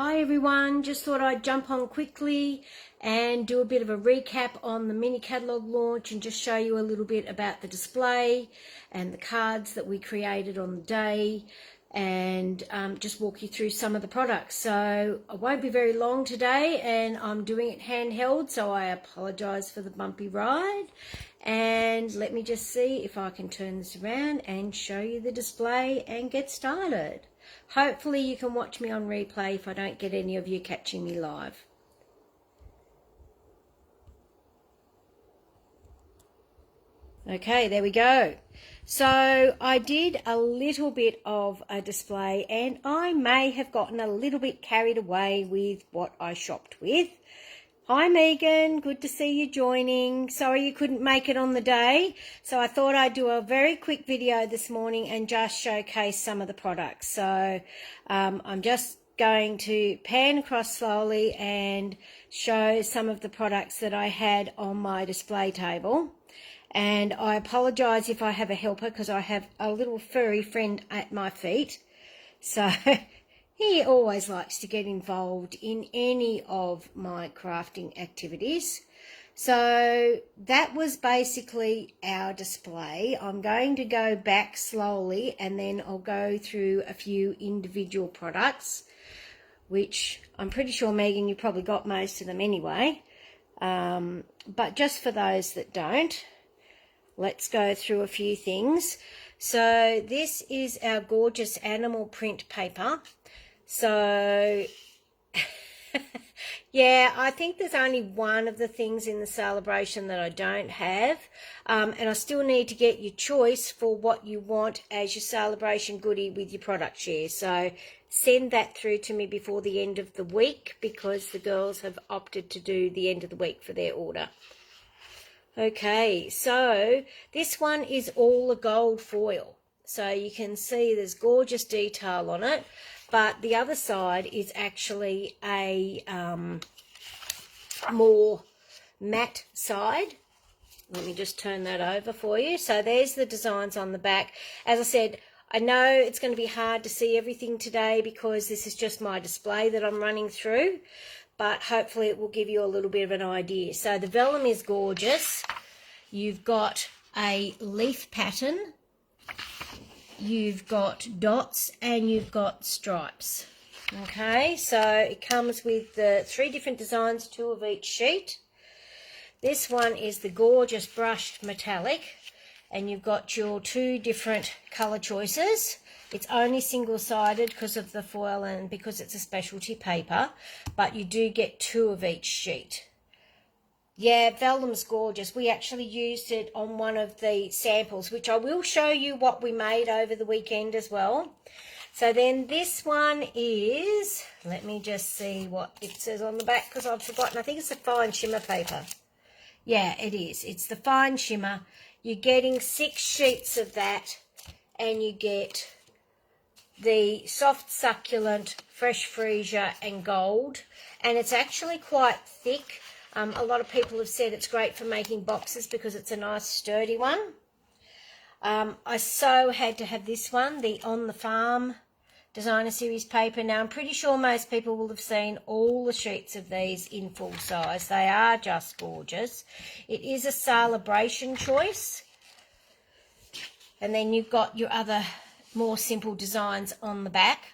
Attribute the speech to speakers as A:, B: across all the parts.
A: Hi everyone, just thought I'd jump on quickly and do a bit of a recap on the mini catalogue launch and just show you a little bit about the display and the cards that we created on the day, and just walk you through some of the products. So I won't be very long today, and I'm doing it handheld, so I apologise for the bumpy ride. And let me just see if I can turn this around and show you the display and get started. Hopefully you can watch me on replay if I don't get any of you catching me live. Okay, there we go. So I did a little bit of a display, and I may have gotten a little bit carried away with what I shopped with. Hi Megan, good to see you joining. Sorry you couldn't make it on the day, so I thought I'd do a very quick video this morning and just showcase some of the products. So I'm just going to pan across slowly and show some of the products that I had on my display table. And I apologise if I have a helper, because I have a little furry friend at my feet. So he always likes to get involved in any of my crafting activities. So that was basically our display. I'm going to go back slowly and then I'll go through a few individual products, which I'm pretty sure, Megan, you probably got most of them anyway. But just for those that don't, let's go through a few things. So this is our gorgeous animal print paper. So, yeah, I think there's only one of the things in the celebration that I don't have. And I still need to get your choice for what you want as your celebration goodie with your product share. So send that through to me before the end of the week, because the girls have opted to do the end of the week for their order. Okay, so this one is all a gold foil. So you can see there's gorgeous detail on it. But the other side is actually a more matte side. Let me just turn that over for you. So there's the designs on the back. As I said, I know it's going to be hard to see everything today because this is just my display that I'm running through, but hopefully it will give you a little bit of an idea. So the vellum is gorgeous. You've got a leaf pattern. You've got dots and you've got stripes. Okay, so it comes with the 3 different designs, 2 of each sheet. This one is the gorgeous brushed metallic, and you've got your 2 different colour choices. It's only single-sided because of the foil and because it's a specialty paper, but you do get 2 of each sheet. Yeah, vellum's gorgeous. We actually used it on one of the samples, which I will show you what we made over the weekend as well. So then this one is, let me just see what it says on the back because I've forgotten. I think it's the fine shimmer paper. Yeah, it is. It's the fine shimmer. You're getting 6 sheets of that, and you get the soft succulent, fresh freesia and gold. And it's actually quite thick. A lot of people have said it's great for making boxes because it's a nice sturdy one. I so had to have this one, the On the Farm Designer Series paper. Now, I'm pretty sure most people will have seen all the sheets of these in full size. They are just gorgeous. It is a celebration choice. And then you've got your other more simple designs on the back.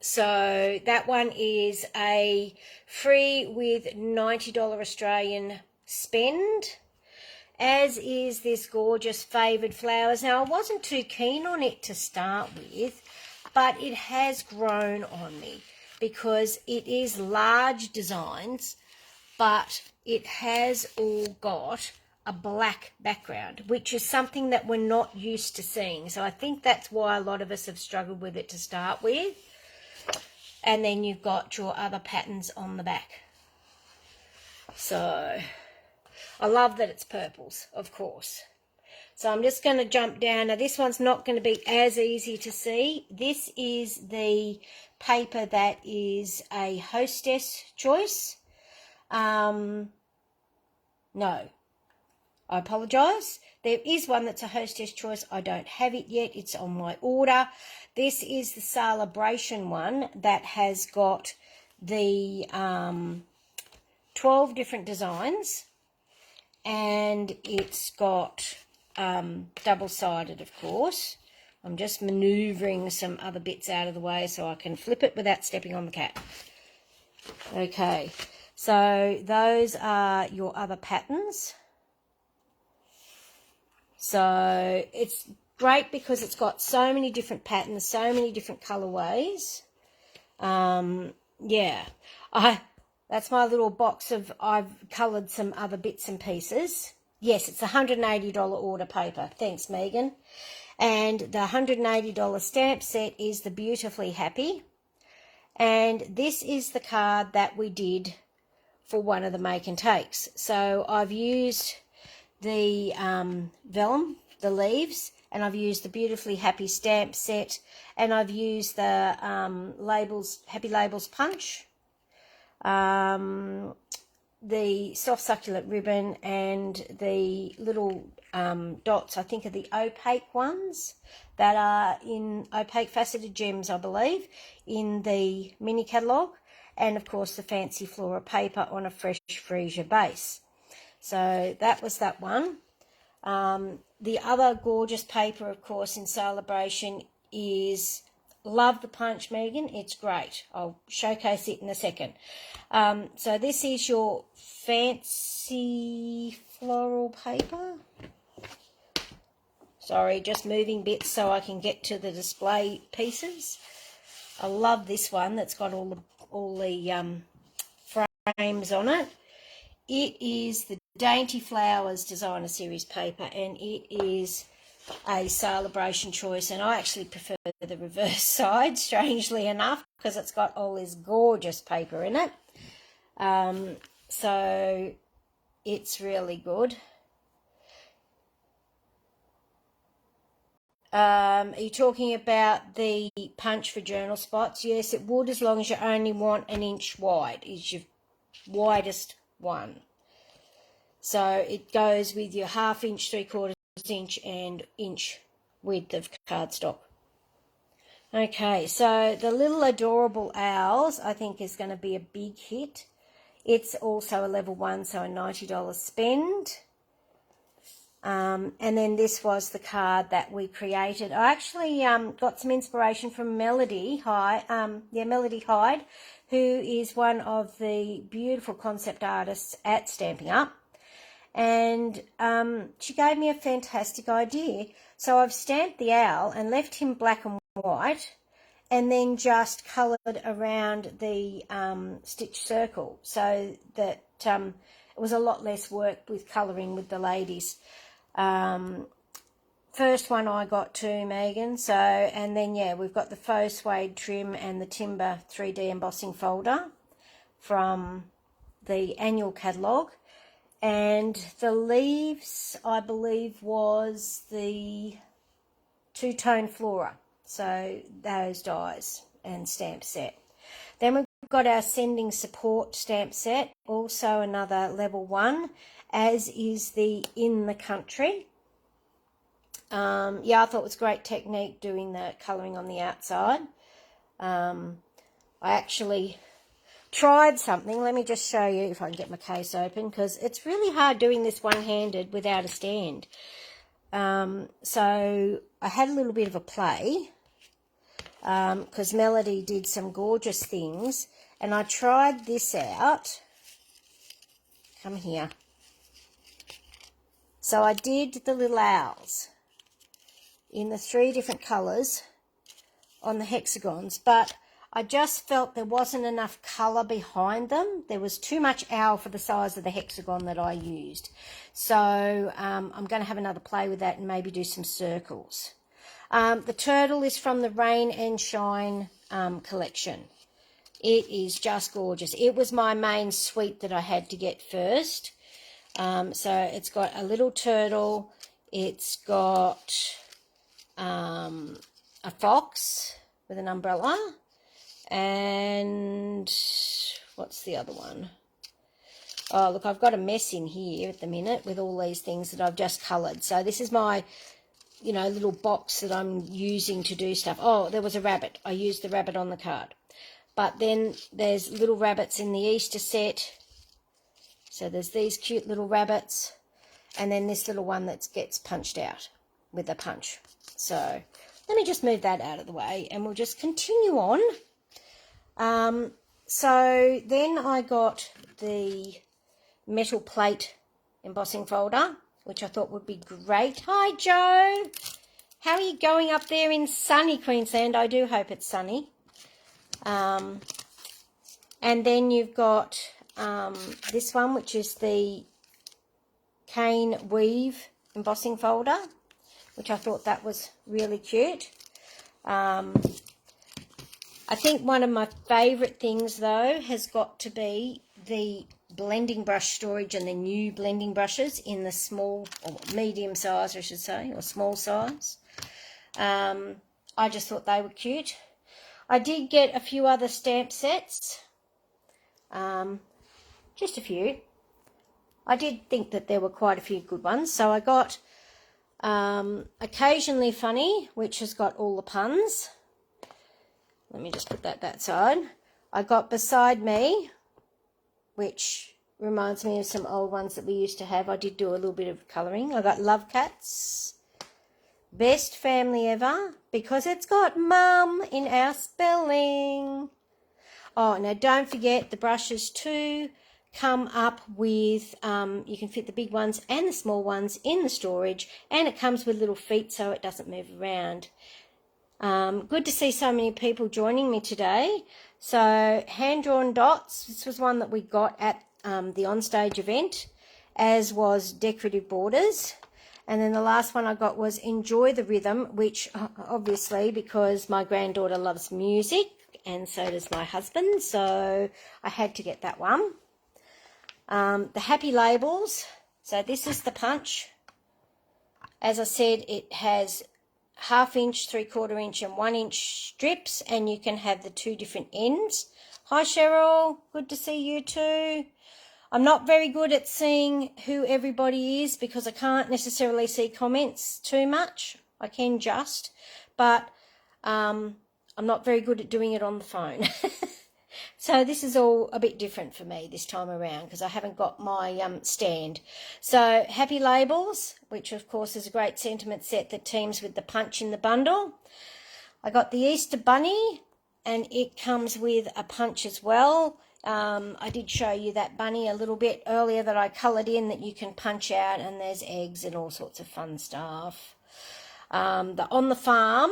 A: So that one is a free with $90 Australian spend, as is this gorgeous Favoured Flowers. Now, I wasn't too keen on it to start with, but it has grown on me because it is large designs, but it has all got a black background, which is something that we're not used to seeing. So I think that's why a lot of us have struggled with it to start with. And then you've got your other patterns on the back. So I love that it's purples, of course. So I'm just going to jump down. Now this one's not going to be as easy to see. This is the paper that is a hostess choice. No, I apologise. There is one that's a hostess choice. I don't have it yet. It's on my order. This is the Celebration one that has got the 12 different designs, and it's got double-sided, of course. I'm just manoeuvring some other bits out of the way so I can flip it without stepping on the cat. Okay, so those are your other patterns. So it's great because it's got so many different patterns, so many different colorways. Yeah, that's my little box of, I've coloured some other bits and pieces. Yes, it's a $180 order paper. Thanks, Megan. And the $180 stamp set is the Beautifully Happy. And this is the card that we did for one of the make and takes. So I've used the vellum, the leaves, and I've used the Beautifully Happy stamp set, and I've used the labels, Happy Labels punch, the soft succulent ribbon, and the little dots, I think are the opaque ones that are in opaque faceted gems, I believe, in the mini catalogue, and of course the fancy flora paper on a fresh freesia base. So that was that one. The other gorgeous paper, of course, in Celebration is, love the punch, Megan. It's great. I'll showcase it in a second. So this is your fancy floral paper. Sorry, just moving bits so I can get to the display pieces. I love this one that's got all the frames on it. It is the Dainty Flowers Designer Series paper, and it is a Celebration choice, and I actually prefer the reverse side, strangely enough, because it's got all this gorgeous paper in it. So it's really good. Are you talking about the punch for journal spots? Yes, it would, as long as you only want an inch wide, is your widest one. So it goes with your 1/2 inch, 3/4 inch and inch width of cardstock. Okay, so the little adorable owls I think is going to be a big hit. It's also a level 1, so a $90 spend. And then this was the card that we created. I actually got some inspiration from Melody Hyde, Melody Hyde, who is one of the beautiful concept artists at Stamping Up. And she gave me a fantastic idea. So I've stamped the owl and left him black and white, and then just coloured around the stitch circle, so that it was a lot less work with colouring with the ladies. First one I got to, Megan. So, and then yeah, we've got the faux suede trim and the timber 3D embossing folder from the annual catalogue. And the leaves, I believe, was the two-tone flora. So those dies and stamp set. Then we've got our sending support stamp set, also another level 1, as is the In the Country. Yeah, I thought it was great technique doing the colouring on the outside. I actually tried something. Let me just show you if I can get my case open, because it's really hard doing this one-handed without a stand. So I had a little bit of a play, because Melody did some gorgeous things, and I tried this out. Come here. So I did the little owls in the 3 different colours on the hexagons, but I just felt there wasn't enough colour behind them. There was too much owl for the size of the hexagon that I used. So I'm going to have another play with that and maybe do some circles. The turtle is from the Rain and Shine collection. It is just gorgeous. It was my main suite that I had to get first. So it's got a little turtle. It's got a fox with an umbrella. And what's the other one? Oh, look, I've got a mess in here at the minute with all these things that I've just coloured. So this is my, you know, little box that I'm using to do stuff. Oh, there was a rabbit. I used the rabbit on the card. But then there's little rabbits in the Easter set. So there's these cute little rabbits. And then this little one that gets punched out with a punch. So let me just move that out of the way and we'll just continue on. So then I got the metal plate embossing folder, which I thought would be great. Hi, Joe. How are you going up there in sunny Queensland? I do hope it's sunny. And then you've got this one, which is the cane weave embossing folder, which I thought that was really cute. I think one of my favourite things, though, has got to be the blending brush storage and the new blending brushes in the small, or medium size, I should say, or small size. I just thought they were cute. I did get a few other stamp sets, just a few. I did think that there were quite a few good ones. So I got Occasionally Funny, which has got all the puns. Let me just put that side. I got Beside Me, which reminds me of some old ones that we used to have. I did do a little bit of colouring. I got Love Cats. Best Family Ever, because it's got Mum in our spelling. Oh, now don't forget the brushes too come up with, you can fit the big ones and the small ones in the storage, and it comes with little feet so it doesn't move around. Good to see so many people joining me today. So hand-drawn dots, this was one that we got at the onstage event, as was decorative borders. And then the last one I got was Enjoy the Rhythm, which obviously, because my granddaughter loves music and so does my husband, so I had to get that one. The Happy Labels, so this is the punch. As I said, it has 1/2 inch, 3/4 inch and 1 inch strips, and you can have the two different ends. Hi Cheryl, good to see you too. I'm not very good at seeing who everybody is because I can't necessarily see comments too much. I can just, but I'm not very good at doing it on the phone. So this is all a bit different for me this time around because I haven't got my stand. So Happy Labels, which of course is a great sentiment set that teams with the punch in the bundle. I got the Easter Bunny, and it comes with a punch as well. I did show you that bunny a little bit earlier that I coloured in that you can punch out, and there's eggs and all sorts of fun stuff. The On the Farm,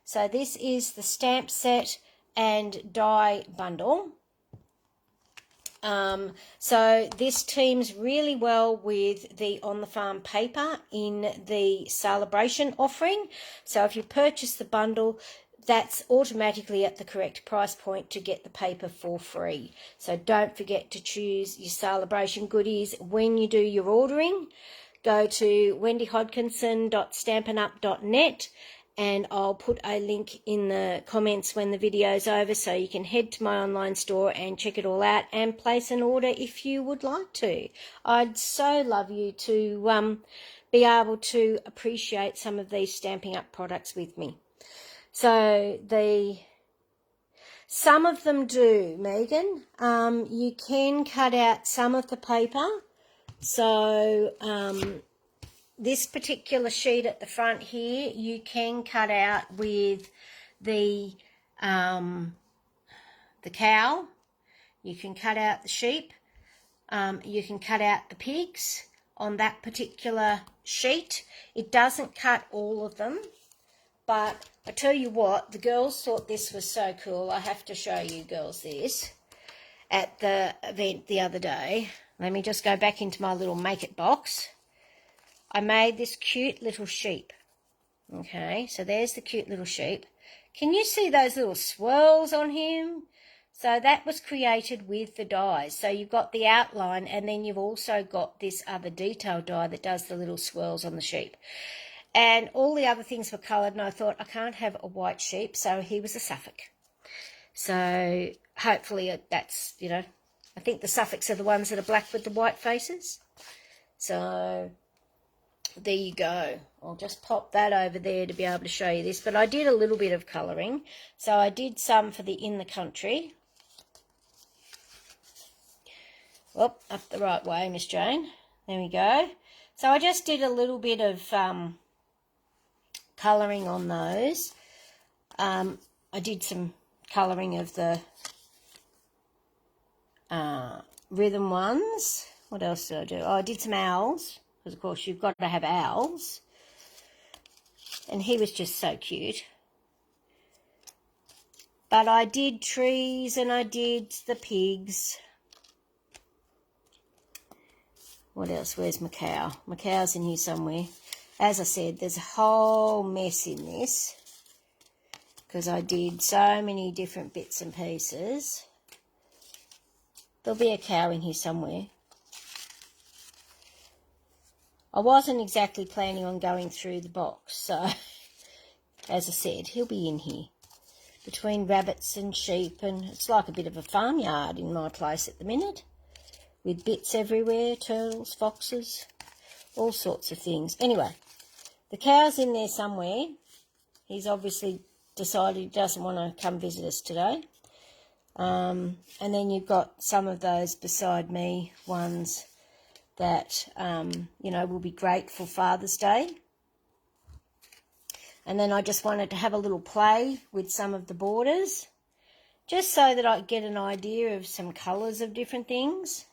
A: so this is the stamp set and die bundle. So this teams really well with the On the Farm paper in the celebration offering. So if you purchase the bundle, that's automatically at the correct price point to get the paper for free. So don't forget to choose your celebration goodies when you do your ordering. Go to wendyhodkinson.stampinup.net, and I'll put a link in the comments when the video's over so you can head to my online store and check it all out and place an order if you would like to. I'd so love you to be able to appreciate some of these Stampin' Up products with me. So some of them do, Megan. You can cut out some of the paper. So this particular sheet at the front here, you can cut out with the cow. You can cut out the sheep. You can cut out the pigs on that particular sheet. It doesn't cut all of them, but I tell you what, the girls thought this was so cool. I have to show you girls this at the event the other day. Let me just go back into my little Make It box. I made this cute little sheep. Okay, so there's the cute little sheep. Can you see those little swirls on him? So that was created with the dies. So you've got the outline, and then you've also got this other detail die that does the little swirls on the sheep. And all the other things were coloured, and I thought, I can't have a white sheep, so he was a Suffolk. So hopefully that's, you know, I think the Suffolks are the ones that are black with the white faces. So there you go. I'll just pop that over there to be able to show you this. But I did a little bit of colouring. So I did some for the In the Country. Oh, up the right way, Miss Jane. There we go. So I just did a little bit of colouring on those. I did some colouring of the rhythm ones. What else did I do? Oh, I did some owls, because of course you've got to have owls. And he was just so cute. But I did trees and I did the pigs. What else? Where's my cow? My cow's in here somewhere. As I said, there's a whole mess in this, because I did so many different bits and pieces. There'll be a cow in here somewhere. I wasn't exactly planning on going through the box, so as I said, he'll be in here between rabbits and sheep, and it's like a bit of a farmyard in my place at the minute, with bits everywhere, turtles, foxes, all sorts of things. Anyway, the cow's in there somewhere. He's obviously decided he doesn't want to come visit us today. And then you've got some of those beside me ones that, you know, will be great for Father's Day. And then I just wanted to have a little play with some of the borders, just so that I get an idea of some colours of different things.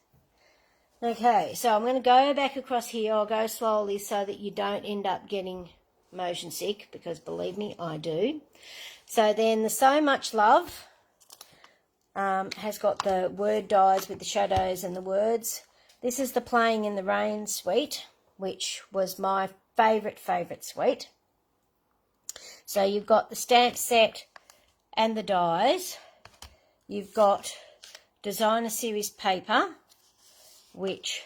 A: Okay, so I'm going to go back across here. I'll go slowly so that you don't end up getting motion sick, because believe me, I do. So then the So Much Love has got the word dies with the shadows and the words. This is the Playing in the Rain suite, which was my favourite suite. So you've got the stamp set and the dies. You've got designer series paper, which,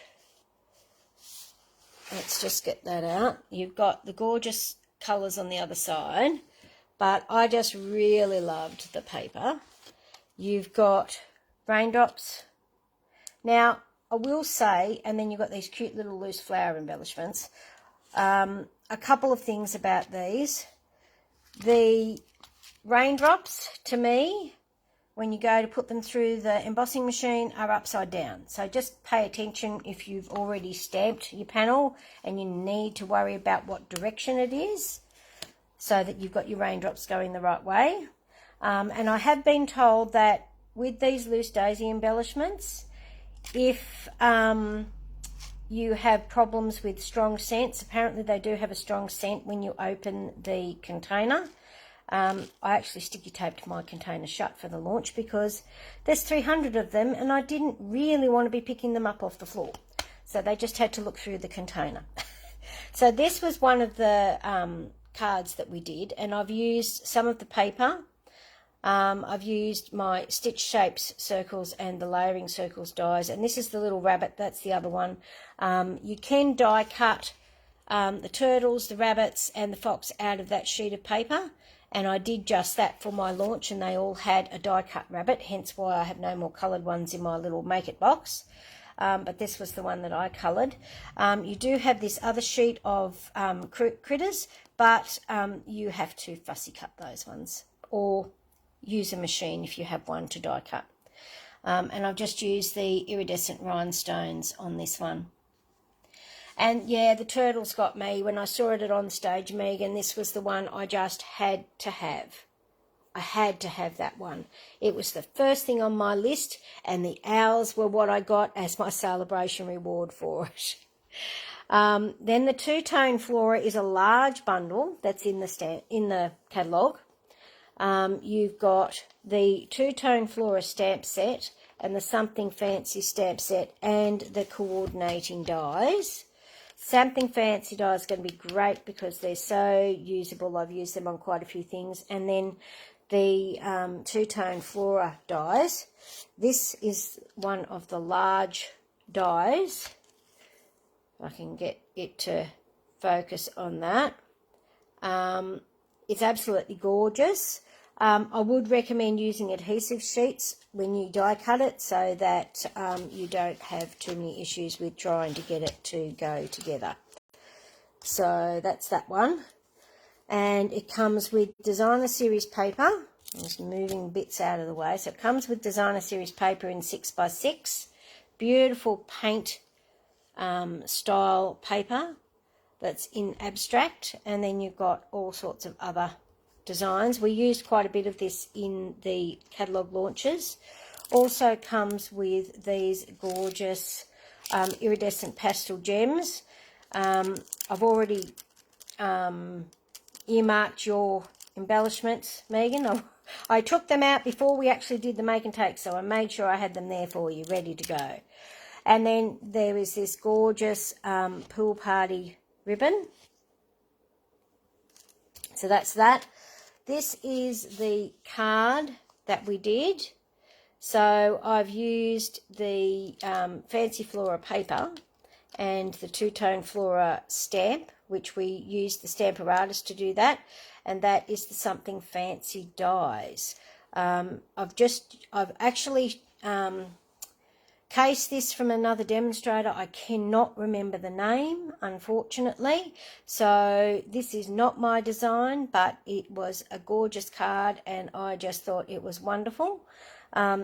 A: let's just get that out. You've got the gorgeous colours on the other side, but I just really loved the paper. You've got raindrops. Now, I will say, and then you've got these cute little loose flower embellishments. A couple of things about these. The raindrops, to me, when you go to put them through the embossing machine, are upside down. So just pay attention if you've already stamped your panel and you need to worry about what direction it is, so that you've got your raindrops going the right way. And I have been told that with these loose daisy embellishments, if you have problems with strong scents, apparently they do have a strong scent when you open the container. I actually sticky taped my container shut for the launch, because there's 300 of them and I didn't really want to be picking them up off the floor. So they just had to look through the container. So this was one of the cards that we did, and I've used some of the paper. I've used my stitch shapes circles and the layering circles dies, and this is the little rabbit, that's the other one. You can die cut the turtles, the rabbits and the fox out of that sheet of paper, and I did just that for my launch, and they all had a die cut rabbit, hence why I have no more coloured ones in my little make it box. But this was the one that I coloured. You do have this other sheet of critters, but you have to fussy cut those ones, or use a machine if you have one to die cut. And I've just used the iridescent rhinestones on this one. And yeah, the turtles got me when I saw it on stage, Megan. This was the one I just had to have. I had to have that one. It was the first thing on my list, and the owls were what I got as my celebration reward for it. Then the two-tone flora is a large bundle that's in the catalogue. You've got the two-tone flora stamp set and the something fancy stamp set and the coordinating dies. Something fancy die is going to be great because they're so usable. I've used them on quite a few things. And then the two-tone flora dies. This is one of the large dies. If I can get it to focus on that. It's absolutely gorgeous. I would recommend using adhesive sheets when you die cut it so that you don't have too many issues with trying to get it to go together. So that's that one. And it comes with designer series paper. I'm just moving bits out of the way. So it comes with designer series paper in 6x6. Beautiful paint style paper that's in abstract. And then you've got all sorts of other designs. We used quite a bit of this in the catalogue launches. Also comes with these gorgeous iridescent pastel gems. I've already earmarked your embellishments, Megan. I took them out before we actually did the make and take, so I made sure I had them there for you, ready to go. And then there is this gorgeous pool party ribbon. So that's that. This is the card that we did. So I've used the Fancy Flora paper and the two-tone Flora stamp, which we used the Stamparatus to do that, and that is the Something Fancy dies. I've actually cased this from another demonstrator. I cannot remember the name, unfortunately, so this is not my design, but it was a gorgeous card and I just thought it was wonderful.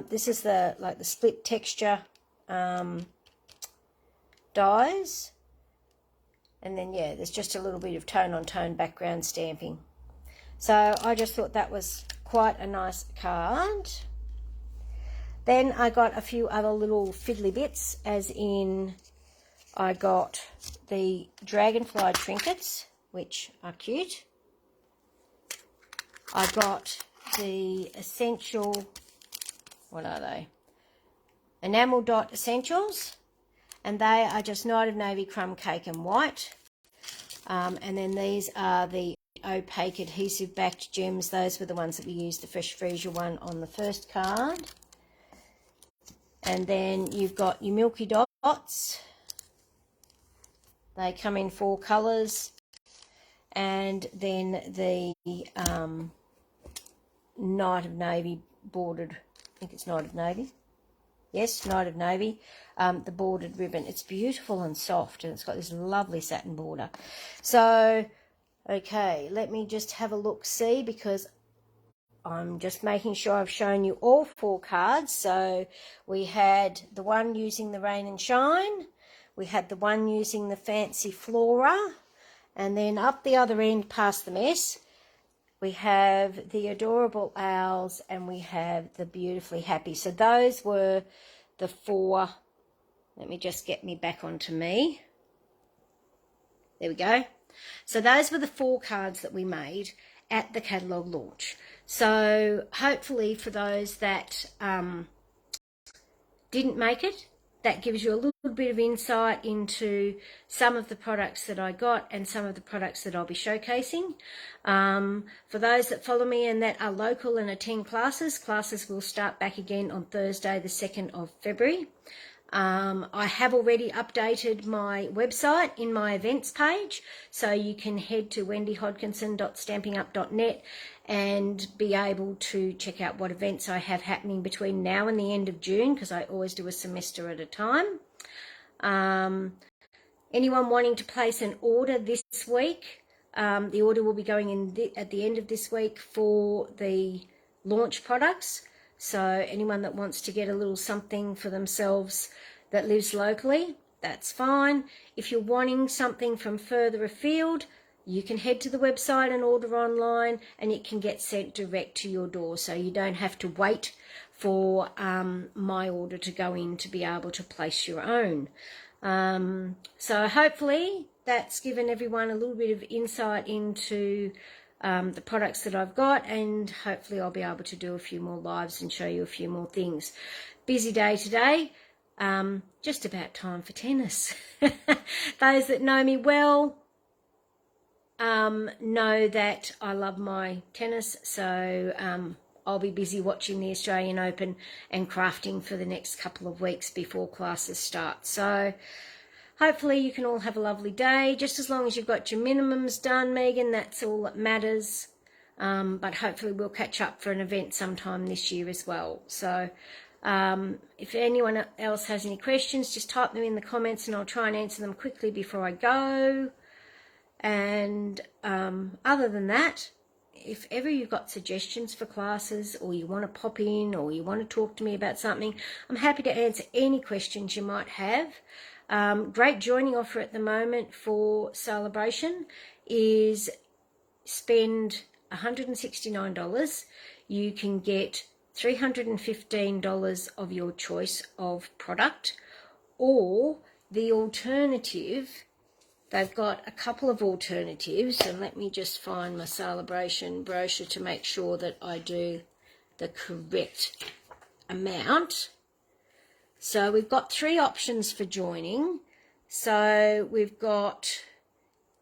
A: This is the split texture dies, and then yeah, there's just a little bit of tone on tone background stamping. So I just thought that was quite a nice card. Then I got a few other little fiddly bits, as in I got the dragonfly trinkets, which are cute. I got the essential, what are they? Enamel Dot Essentials, and they are just Night of Navy, Crumb Cake and White. And then these are the opaque adhesive backed gems. Those were the ones that we used, the Fresh Freesia one on the first card. And then you've got your Milky Dots. They come in 4 colours. And then the Night of Navy bordered, I think it's Night of Navy. Yes, Night of Navy, the bordered ribbon. It's beautiful and soft, and it's got this lovely satin border. So, okay, let me just have a look-see, because I'm just making sure I've shown you all 4 cards. So we had the one using the Rain and Shine, we had the one using the Fancy Flora, and then up the other end past the mess, we have the Adorable Owls, and we have the Beautifully Happy. So those were the 4. Let me just get me back onto me. There we go. So those were the 4 cards that we made at the catalogue launch. So hopefully for those that didn't make it, that gives you a little bit of insight into some of the products that I got and some of the products that I'll be showcasing. For those that follow me and that are local and attend classes will start back again on Thursday, the 2nd of February. I have already updated my website in my events page, so you can head to wendyhodkinson.stampingup.net and be able to check out what events I have happening between now and the end of June, because I always do a semester at a time. Anyone wanting to place an order this week, the order will be going in at the end of this week for the launch products. So anyone that wants to get a little something for themselves that lives locally, that's fine. If you're wanting something from further afield, you can head to the website and order online, and it can get sent direct to your door. So you don't have to wait for my order to go in to be able to place your own. So hopefully that's given everyone a little bit of insight into the products that I've got, and hopefully I'll be able to do a few more lives and show you a few more things. Busy day today, just about time for tennis. Those that know me well know that I love my tennis, so I'll be busy watching the Australian Open and crafting for the next couple of weeks before classes start. So hopefully you can all have a lovely day. Just as long as you've got your minimums done, Megan, that's all that matters. but hopefully we'll catch up for an event sometime this year as well. So if anyone else has any questions, just type them in the comments and I'll try and answer them quickly before I go. And other than that, if ever you've got suggestions for classes, or you want to pop in, or you want to talk to me about something, I'm happy to answer any questions you might have. Great joining offer at the moment for Celebration is spend $169. You can get $315 of your choice of product, or the alternative, they've got a couple of alternatives, and let me just find my Celebration brochure to make sure that I do the correct amount. So we've got 3 options for joining. So we've got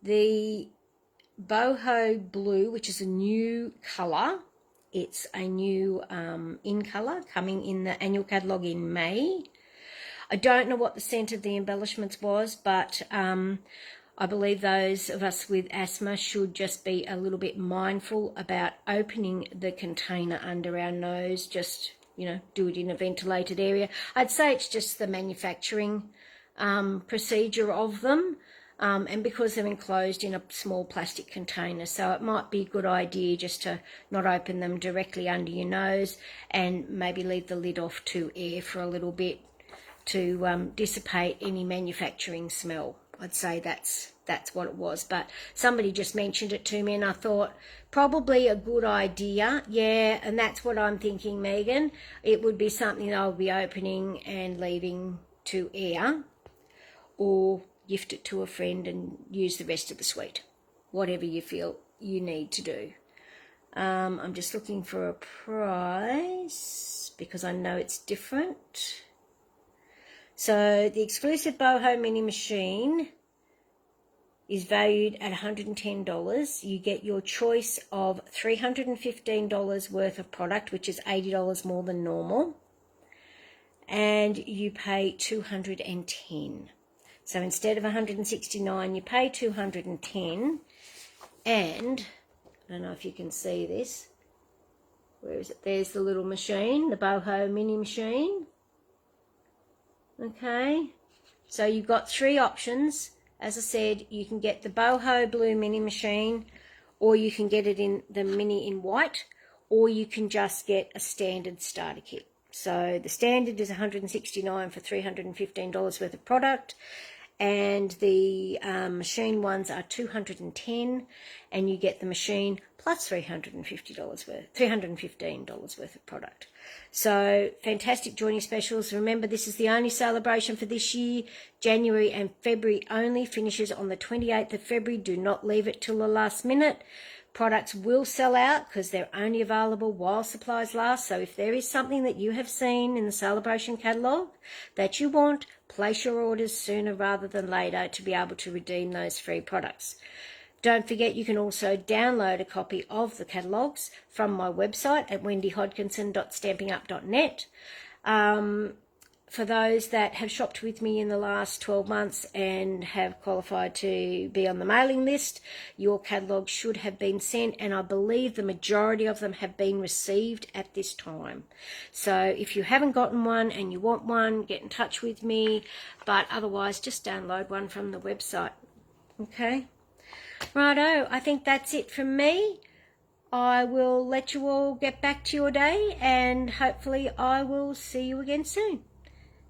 A: the Boho Blue, which is a new colour. It's a new in colour coming in the annual catalogue in May. I don't know what the scent of the embellishments was, but I believe those of us with asthma should just be a little bit mindful about opening the container under our nose. Just, do it in a ventilated area. I'd say it's just the manufacturing procedure of them, and because they're enclosed in a small plastic container. So it might be a good idea just to not open them directly under your nose, and maybe leave the lid off to air for a little bit to dissipate any manufacturing smell. I'd say that's what it was, but somebody just mentioned it to me and I thought probably a good idea. Yeah, and that's what I'm thinking, Megan. It would be something I'll be opening and leaving to air, or gift it to a friend and use the rest of the suite, whatever you feel you need to do. I'm just looking for a price because I know it's different. So the exclusive Boho mini machine is valued at $110. You get your choice of $315 worth of product, which is $80 more than normal, and you pay $210. So instead of $169, you pay $210, and I don't know if you can see this. Where is it? There's the little machine, the Boho mini machine. Okay, so you've got 3 options. As I said, you can get the Boho Blue mini machine, or you can get it in the mini in white, or you can just get a standard starter kit. So the standard is $169 for $315 worth of product, and the machine ones are $210, and you get the machine plus $315 worth of product. So fantastic joining specials. Remember, this is the only celebration for this year. January and February only. Finishes on the 28th of February. Do not leave it till the last minute. Products will sell out because they're only available while supplies last. So if there is something that you have seen in the Celebration catalogue that you want, place your orders sooner rather than later to be able to redeem those free products. Don't forget, you can also download a copy of the catalogues from my website at wendyhodkinson.stampingup.net. For those that have shopped with me in the last 12 months and have qualified to be on the mailing list, your catalogue should have been sent, and I believe the majority of them have been received at this time. So if you haven't gotten one and you want one, get in touch with me, but otherwise just download one from the website. Okay? Righto, I think that's it from me. I will let you all get back to your day, and hopefully I will see you again soon.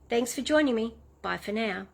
A: Thanks for joining me. Bye for now.